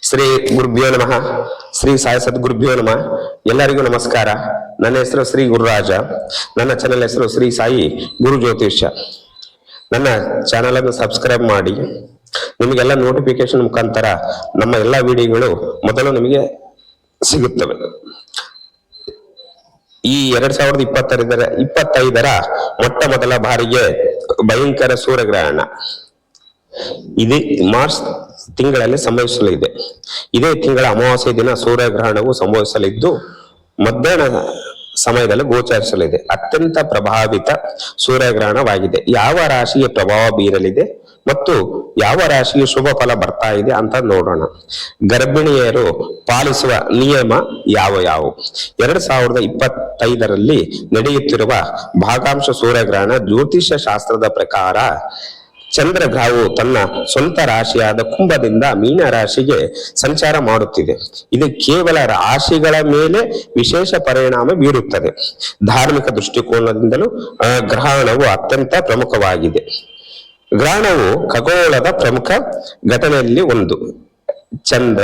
ಶ್ರೀ ಗುರುಭ್ಯೋ ನಮಃ. ಶ್ರೀ ಸಾಯಿ ಸದ್ಗುರುಭ್ಯೋ ನಮಃ. ಎಲ್ಲರಿಗೂ ನಮಸ್ಕಾರ. ನನ್ನ ಹೆಸರು ಶ್ರೀ ಗುರುರಾಜ. ನನ್ನ ಚಾನೆಲ್ ಹೆಸರು ಶ್ರೀ ಸಾಯಿ ಗುರು ಜ್ಯೋತಿಷ್ಯ. ನನ್ನ ಚಾನೆಲ್ ಅನ್ನು ಸಬ್ಸ್ಕ್ರೈಬ್ ಮಾಡಿ. ನಿಮಗೆಲ್ಲ ನೋಟಿಫಿಕೇಶನ್ ಮುಖಾಂತರ ನಮ್ಮ ಎಲ್ಲ ವಿಡಿಯೋಗಳು ಮೊದಲು ನಿಮಗೆ ಸಿಗುತ್ತವೆ. ಈ 2025 ಮೊಟ್ಟ ಮೊದಲ ಬಾರಿಗೆ ಭಯಂಕರ ಸೂರ್ಯಗ್ರಹಣ ಇದೇ ಮಾರ್ಚ್ ತಿಂಗಳಲ್ಲಿ ಸಂಭವಿಸಲಿದೆ. ಇದೇ ತಿಂಗಳ ಅಮಾವಾಸ್ಯೆ ದಿನ ಸೂರ್ಯಗ್ರಹಣವು ಸಂಭವಿಸಲಿದ್ದು ಮಧ್ಯಾಹ್ನ ಸಮಯದಲ್ಲಿ ಗೋಚರಿಸಲಿದೆ. ಅತ್ಯಂತ ಪ್ರಭಾವಿತ ಸೂರ್ಯಗ್ರಹಣವಾಗಿದೆ. ಯಾವ ರಾಶಿಗೆ ಪ್ರಭಾವ ಬೀರಲಿದೆ ಮತ್ತು ಯಾವ ರಾಶಿಗೆ ಶುಭ ಫಲ ಬರ್ತಾ ಇದೆ ಅಂತ ನೋಡೋಣ. ಗರ್ಭಿಣಿಯರು ಪಾಲಿಸುವ ನಿಯಮ ಯಾವುವು? 2025 ನಡೆಯುತ್ತಿರುವ ಭಾಗಾಂಶ ಸೂರ್ಯಗ್ರಹಣ ಜ್ಯೋತಿಷ್ಯ ಶಾಸ್ತ್ರದ ಪ್ರಕಾರ ಚಂದ್ರಗ್ರಹವು ತನ್ನ ಸ್ವಂತ ರಾಶಿಯಾದ ಕುಂಭದಿಂದ ಮೀನ ರಾಶಿಗೆ ಸಂಚಾರ ಮಾಡುತ್ತಿದೆ. ಇದು ಕೇವಲ ರಾಶಿಗಳ ಮೇಲೆ ವಿಶೇಷ ಪರಿಣಾಮ ಬೀರುತ್ತದೆ. ಧಾರ್ಮಿಕ ದೃಷ್ಟಿಕೋನದಿಂದಲೂ ಗ್ರಹಣವು ಅತ್ಯಂತ ಪ್ರಮುಖವಾಗಿದೆ. ಗ್ರಹಣವು ಖಗೋಳದ ಪ್ರಮುಖ ಘಟನೆಯಲ್ಲಿ ಒಂದು. ಚಂದ್ರ,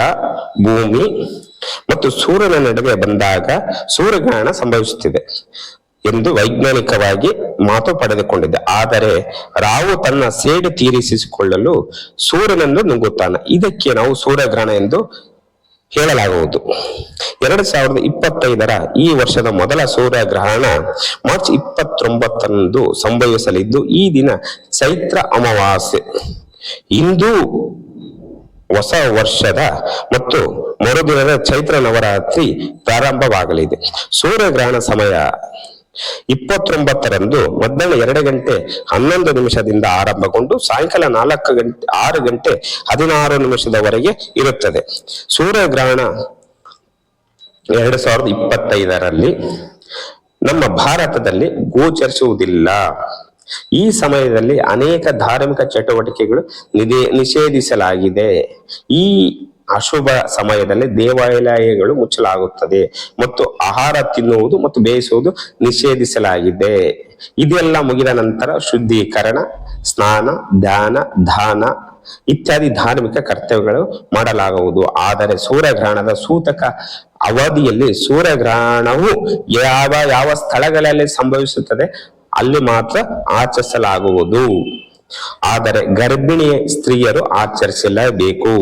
ಭೂಮಿ ಮತ್ತು ಸೂರ್ಯನ ನಡುವೆ ಬಂದಾಗ ಸೂರ್ಯಗ್ರಹಣ ಸಂಭವಿಸುತ್ತಿದೆ ಎಂದು ವೈಜ್ಞಾನಿಕವಾಗಿ ಮಾತು ಪಡೆದುಕೊಂಡಿದೆ. ಆದರೆ ರಾಹು ತನ್ನ ಸೇಡು ತೀರಿಸಿಕೊಳ್ಳಲು ಸೂರ್ಯನನ್ನು ನುಂಗುತ್ತಾನೆ. ಇದಕ್ಕೆ ನಾವು ಸೂರ್ಯಗ್ರಹಣ ಎಂದು ಹೇಳಲಾಗುವುದು. 2025 ಈ ವರ್ಷದ ಮೊದಲ ಸೂರ್ಯಗ್ರಹಣ ಮಾರ್ಚ್ 29 ಸಂಭವಿಸಲಿದ್ದು ಈ ದಿನ ಚೈತ್ರ ಅಮಾವಾಸ್ಯೆ. ಇಂದು ಹೊಸ ವರ್ಷದ ಮತ್ತು ಮರುದಿನದ ಚೈತ್ರ ನವರಾತ್ರಿ ಪ್ರಾರಂಭವಾಗಲಿದೆ. ಸೂರ್ಯಗ್ರಹಣ ಸಮಯ 29 ಮಧ್ಯಾಹ್ನ 2:11 ಆರಂಭಗೊಂಡು ಸಾಯಂಕಾಲ 6:16 ಇರುತ್ತದೆ. ಸೂರ್ಯಗ್ರಹಣ 2025 ನಮ್ಮ ಭಾರತದಲ್ಲಿ ಗೋಚರಿಸುವುದಿಲ್ಲ. ಈ ಸಮಯದಲ್ಲಿ ಅನೇಕ ಧಾರ್ಮಿಕ ಚಟುವಟಿಕೆಗಳು ನಿಷೇಧಿಸಲಾಗಿದೆ. ಈ ಅಶುಭ ಸಮಯದಲ್ಲಿ ದೇವಾಲಯಗಳು ಮುಚ್ಚಲಾಗುತ್ತದೆ ಮತ್ತು ಆಹಾರ ತಿನ್ನುವುದು ಮತ್ತು ಬೇಯಿಸುವುದು ನಿಷೇಧಿಸಲಾಗಿದೆ. ಇದೆಲ್ಲ ಮುಗಿದ ನಂತರ ಶುದ್ಧೀಕರಣ, ಸ್ನಾನ, ಧ್ಯಾನ, ದಾನ ಇತ್ಯಾದಿ ಧಾರ್ಮಿಕ ಕರ್ತವ್ಯಗಳು ಮಾಡಲಾಗುವುದು. ಆದರೆ ಸೂರ್ಯಗ್ರಹಣದ ಸೂತಕ ಅವಧಿಯಲ್ಲಿ ಸೂರ್ಯಗ್ರಹಣವು ಯಾವ ಸ್ಥಳಗಳಲ್ಲಿ ಸಂಭವಿಸುತ್ತದೆ ಅಲ್ಲಿ ಮಾತ್ರ ಆಚರಿಸಲಾಗುವುದು. ಆದರೆ ಗರ್ಭಿಣಿ ಸ್ತ್ರೀಯರು ಆಚರಿಸಲೇಬೇಕು.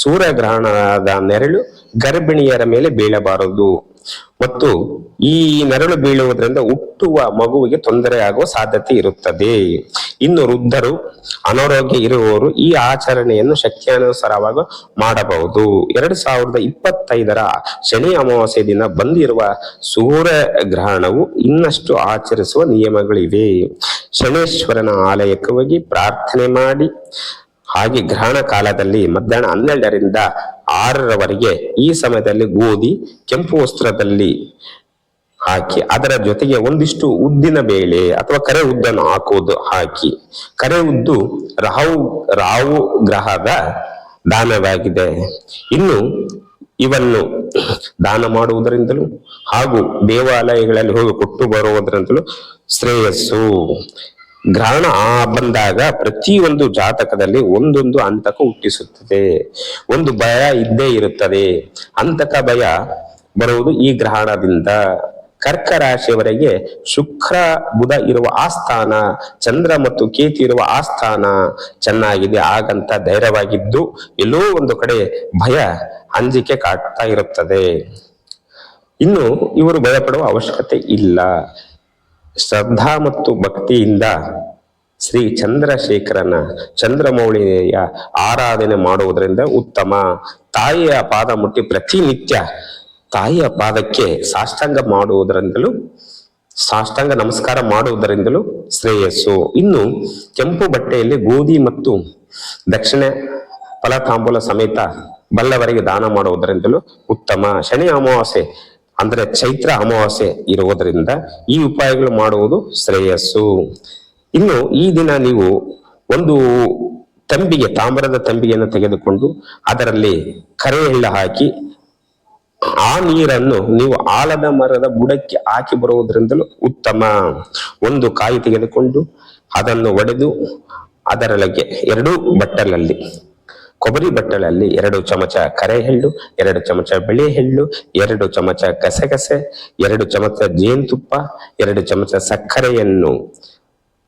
ಸೂರ್ಯಗ್ರಹಣದ ನೆರಳು ಗರ್ಭಿಣಿಯರ ಮೇಲೆ ಬೀಳಬಾರದು ಮತ್ತು ಈ ನೆರಳು ಬೀಳುವುದರಿಂದ ಹುಟ್ಟುವ ಮಗುವಿಗೆ ತೊಂದರೆ ಆಗುವ ಸಾಧ್ಯತೆ ಇರುತ್ತದೆ. ಇನ್ನು ವೃದ್ಧರು, ಅನಾರೋಗ್ಯ ಇರುವವರು ಈ ಆಚರಣೆಯನ್ನು ಶಕ್ತಿಯಾನುಸಾರವಾಗಿ ಮಾಡಬಹುದು. 2025 ಶನಿ ಅಮಾವಾಸ್ಯೆ ದಿನ ಬಂದಿರುವ ಸೂರ್ಯಗ್ರಹಣವು ಇನ್ನಷ್ಟು ಆಚರಿಸುವ ನಿಯಮಗಳಿವೆ. ಶನೇಶ್ವರನ ಆಲಯಕ್ಕೆ ಹೋಗಿ ಪ್ರಾರ್ಥನೆ ಮಾಡಿ. ಹಾಗೆ ಗ್ರಹಣ ಕಾಲದಲ್ಲಿ ಮಧ್ಯಾಹ್ನ 12 6 ಈ ಸಮಯದಲ್ಲಿ ಗೋಧಿ ಕೆಂಪು ವಸ್ತ್ರದಲ್ಲಿ ಹಾಕಿ ಅದರ ಜೊತೆಗೆ ಒಂದಿಷ್ಟು ಉದ್ದಿನ ಬೇಳೆ ಅಥವಾ ಕರೆ ಉದ್ದನ್ನು ಹಾಕಿ. ಕರೆ ಉದ್ದು ರಾಹು ಗ್ರಹದ ದಾನವಾಗಿದೆ. ಇನ್ನು ಇವನ್ನು ದಾನ ಮಾಡುವುದರಿಂದಲೂ ಹಾಗೂ ದೇವಾಲಯಗಳಲ್ಲಿ ಹೋಗಿ ಕೊಟ್ಟು ಬರುವುದರಿಂದಲೂ ಶ್ರೇಯಸ್ಸು. ಗ್ರಹಣ ಬಂದಾಗ ಪ್ರತಿಯೊಂದು ಜಾತಕದಲ್ಲಿ ಒಂದೊಂದು ಅಂತಕ ಹುಟ್ಟಿಸುತ್ತದೆ. ಒಂದು ಭಯ ಇದ್ದೇ ಇರುತ್ತದೆ. ಅಂತಕ ಭಯ ಬರುವುದು ಈ ಗ್ರಹಣದಿಂದ. ಕರ್ಕ ರಾಶಿಯವರೆಗೆ ಶುಕ್ರ ಬುಧ ಇರುವ ಆಸ್ಥಾನ, ಚಂದ್ರ ಮತ್ತು ಕೇತು ಇರುವ ಆಸ್ಥಾನ ಚೆನ್ನಾಗಿದೆ. ಹಾಗಂತ ಧೈರ್ಯವಾಗಿದ್ದು ಎಲ್ಲೋ ಒಂದು ಕಡೆ ಭಯ ಅಂಜಿಕೆ ಕಾಡ್ತಾ ಇರುತ್ತದೆ. ಇನ್ನು ಇವರು ಭಯಪಡುವ ಅವಶ್ಯಕತೆ ಇಲ್ಲ. ಶ್ರದ್ಧಾ ಮತ್ತು ಭಕ್ತಿಯಿಂದ ಶ್ರೀ ಚಂದ್ರಶೇಖರನ ಚಂದ್ರಮೌಳಿಯ ಆರಾಧನೆ ಮಾಡುವುದರಿಂದ ಉತ್ತಮ. ತಾಯಿಯ ಪಾದ ಮುಟ್ಟಿ ಪ್ರತಿನಿತ್ಯ ತಾಯಿಯ ಪಾದಕ್ಕೆ ಸಾಷ್ಟಾಂಗ ನಮಸ್ಕಾರ ಮಾಡುವುದರಿಂದಲೂ ಶ್ರೇಯಸ್ಸು. ಇನ್ನು ಕೆಂಪು ಬಟ್ಟೆಯಲ್ಲಿ ಗೋಧಿ ಮತ್ತು ದಕ್ಷಿಣ ಫಲತಾಂಬೂಲ ಸಮೇತ ಬಲ್ಲವರಿಗೆ ದಾನ ಮಾಡುವುದರಿಂದಲೂ ಉತ್ತಮ. ಶನಿ ಅಮಾವಾಸ್ಯೆ ಅಂದ್ರೆ ಚೈತ್ರ ಅಮಾವಾಸ್ಯೆ ಇರುವುದರಿಂದ ಈ ಉಪಾಯಗಳು ಮಾಡುವುದು ಶ್ರೇಯಸ್ಸು. ಇನ್ನು ಈ ದಿನ ನೀವು ಒಂದು ತಾಮ್ರದ ತಂಬಿಗೆಯನ್ನು ತೆಗೆದುಕೊಂಡು ಅದರಲ್ಲಿ ಕರೆ ಎಳ್ಳು ಹಾಕಿ ಆ ನೀರನ್ನು ನೀವು ಆಲದ ಮರದ ಬುಡಕ್ಕೆ ಹಾಕಿ ಬರುವುದರಿಂದಲೂ ಉತ್ತಮ. ಒಂದು ಕಾಯಿ ತೆಗೆದುಕೊಂಡು ಅದನ್ನು ಒಡೆದು ಅದರೊಳಗೆ 2 ಬಟ್ಟಲಲ್ಲಿ ಕೊಬ್ಬರಿ ಬಟ್ಟಲಲ್ಲಿ 2 ಚಮಚ ಕರೆ ಎಳ್ಳು, 2 ಚಮಚ ಬಿಳಿ ಎಳ್ಳು, 2 ಚಮಚ ಗಸಗಸೆ, 2 ಚಮಚ ಜೇನುತುಪ್ಪ, 2 ಚಮಚ ಸಕ್ಕರೆಯನ್ನು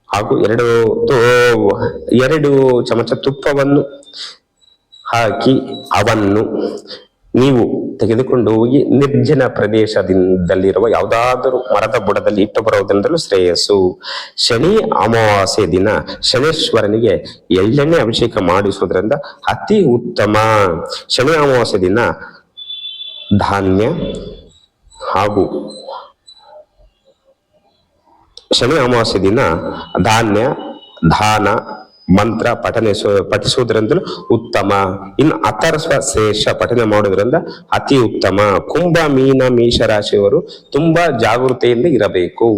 ಹಾಗೂ 2 ಚಮಚ ತುಪ್ಪವನ್ನು ಹಾಕಿ ಅವನ್ನು ನೀವು ತೆಗೆದುಕೊಂಡು ಹೋಗಿ ನಿರ್ಜನ ಪ್ರದೇಶದಲ್ಲಿರುವ ಯಾವುದಾದರೂ ಮರದ ಬುಡದಲ್ಲಿ ಇಟ್ಟು ಬರುವುದರಿಂದಲೂ ಶ್ರೇಯಸ್ಸು. ಶನಿ ಅಮಾವಾಸ್ಯೆ ದಿನ ಶನೇಶ್ವರನಿಗೆ ಎಳ್ಳೆಣ್ಣೆ ಅಭಿಷೇಕ ಮಾಡಿಸುವುದರಿಂದ ಅತಿ ಉತ್ತಮ. ಶನಿ ಅಮಾವಾಸ್ಯೆ ದಿನ ಧಾನ್ಯ ಹಾಗೂ ಶನಿ ಅಮಾವಾಸ್ಯೆ ದಿನ ದಾನ ಮಂತ್ರ ಪಠಿಸುವುದರಿಂದಲೂ ಉತ್ತಮ. ಇನ್ನು ಅಥರ್ವ ಶೇಷ ಪಠನೆ ಮಾಡುವುದರಿಂದ ಅತಿ ಉತ್ತಮ. ಕುಂಭ, ಮೀನ, ಮೇಷರಾಶಿಯವರು ತುಂಬಾ ಜಾಗೃತೆಯಿಂದ ಇರಬೇಕು.